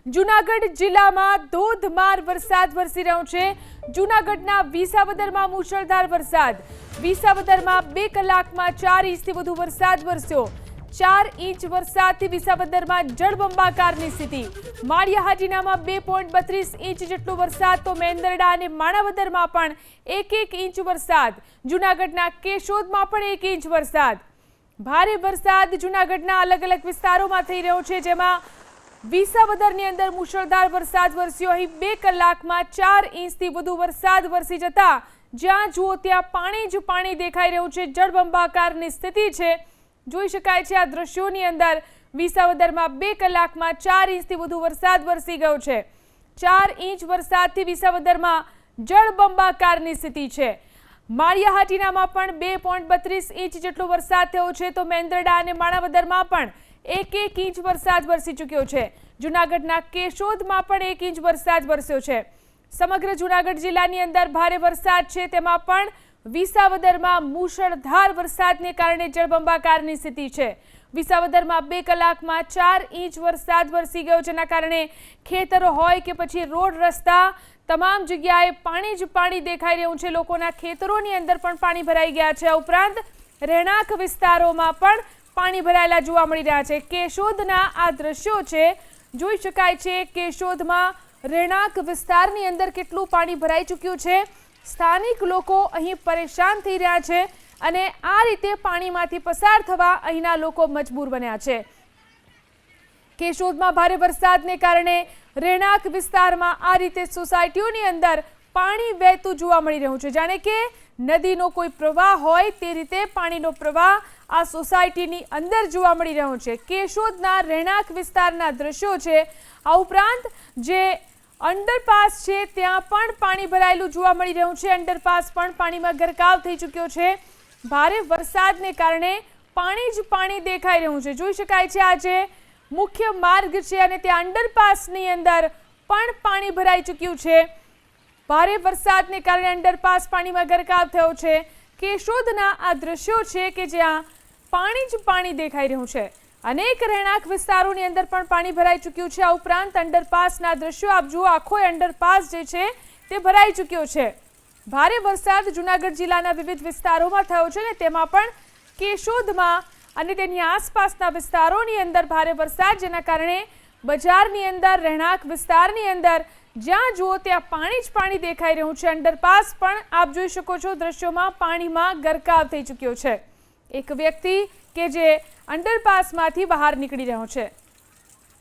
જૂનાગઢ જિલ્લામાં ધોધમાર વરસાદ વરસી રહ્યો છે। જૂનાગઢના વિસાવદરમાં મુશળધાર વરસાદ। વિસાવદરમાં 2 કલાકમાં 4 ઇંચથી વધુ વરસાદ વરસ્યો। 4 ઇંચ વરસાદથી વિસાવદરમાં જળબંબાકારની સ્થિતિ। માળિયાહાટીનામાં 2.32 ઇંચ જેટલો વરસાદ તો મેંદરડા અને માણાવદરમાં પણ 1 ઇંચ વરસાદ। જૂનાગઢના કેશોદમાં પણ 1 ઇંચ વરસાદ। ભારે વરસાદ જૂનાગઢના અલગ અલગ વિસ્તારોમાં થઈ રહ્યો છે, જેમાં વિસાવદરની અંદર મુશળધાર વરસાદ વરસ્યો। અહીં 2 કલાકમાં 4 ઇંચથી વધુ વરસાદ વરસી જતા જ્યાં જુઓ ત્યાં પાણી જ પાણી દેખાઈ રહ્યું છે। જળબંબાકારની સ્થિતિ છે। જોઈ શકાય છે આ દ્રશ્યોની અંદર વિસાવદરમાં 2 કલાકમાં 4 ઇંચથી વધુ વરસાદ વરસી ગયો છે। 4 ઇંચ વરસાદથી વિસાવદરમાં જળબંબાકારની સ્થિતિ છે। માળિયાહાટીનામાં પણ 2.32 ઇંચ જેટલો વરસાદ થયો છે, તો મેંદરડા અને માણાવદરમાં પણ 1 ઇંચ વરસાદ વરસી ચૂક્યો છે। જૂનાગઢના કેશોદમાં પણ 1 ઇંચ વરસાદ વરસ્યો છે। સમગ્ર જૂનાગઢ જિલ્લાની અંદર ભારે વરસાદ છે, તેમાં પણ વિસાવદરમાં મુશળધાર વરસાદને કારણે જળબંબાકારની સ્થિતિ છે। વિસાવદરમાં 2 કલાકમાં 4 ઇંચ વરસાદ વરસી ગયો, જેના કારણે ખેતરો હોય કે પછી રોડ રસ્તા તમામ જગ્યાએ પાણી જ પાણી દેખાઈ રહ્યું છે। લોકોના ખેતરોની અંદર પણ પાણી ભરાઈ ગયા છે। આ ઉપરાંત રહેણાંક વિસ્તારોમાં પણ પાણી ભરાયેલા જોવા મળી રહ્યા છે। કેશોદના આ દ્રશ્યો છે। જોઈ શકાય છે કેશોદમાં રહેણાંક વિસ્તારની અંદર કેટલું પાણી ભરાઈ ચૂક્યું છે। સ્થાનિક લોકો અહીં પરેશાન થઈ રહ્યા છે અને આ રીતે પાણીમાંથી પસાર થવા અહીંના લોકો મજબૂર બન્યા છે। કેશોદમાં ભારે વરસાદને કારણે રહેણાંક વિસ્તારમાં આ રીતે સોસાયટીઓની અંદર પાણી વહેતું જોવા મળી રહ્યું છે। જાણે કે નદીનો કોઈ પ્રવાહ હોય તે રીતે પાણીનો પ્રવાહ આ સોસાયટીની અંદર જોવા મળી રહ્યો છે। કેશોદના રહેણાંક વિસ્તારના દ્રશ્યો છે। આ ઉપરાંત જે અંડરપાસ છે ત્યાં પણ પાણી ભરાયેલું જોવા મળી રહ્યું છે। અંડરપાસ પણ પાણીમાં ગરકાવ થઈ ચૂક્યો છે। ભારે વરસાદને કારણે પાણી જ પાણી દેખાઈ રહ્યું છે। જોઈ શકાય છે આજે મુખ્ય માર્ગ છે અને ત્યાં અંડરપાસની અંદર પણ પાણી ભરાઈ ચૂક્યું છે। ભારે વરસાદને કારણે અંડરપાસ પાણીમાં ગરકાવ થયો છે। કેશોદના આ દ્રશ્યો છે કે જ્યાં પાણી જ પાણી દેખાઈ રહ્યું છે। અનેક રહેણાંક વિસ્તારોની અંદર પણ પાણી ભરાઈ ચૂક્યું છે। આ ઉપરાંત અંડરપાસના દ્રશ્યો આપ જુઓ, આખો અંડરપાસ જે છે તે ભરાઈ ચૂક્યો છે। ભારે વરસાદ જૂનાગઢ જિલ્લાના વિવિધ વિસ્તારોમાં થયો છે ને તેમાં પણ કેશોદમાં અને તેની આસપાસના વિસ્તારોની અંદર ભારે વરસાદ, જેના કારણે બજારની અંદર રહેણાંક વિસ્તારની અંદર જ્યાં જુઓ ત્યાં પાણી જ પાણી દેખાઈ રહ્યું છે। અંડરપાસ પણ આપ જોઈ શકો છો દ્રશ્યોમાં પાણીમાં ગરકાવ થઈ ચૂક્યો છે। એક વ્યક્તિ કે જે અંડરપાસમાંથી બહાર નીકળી રહ્યો છે।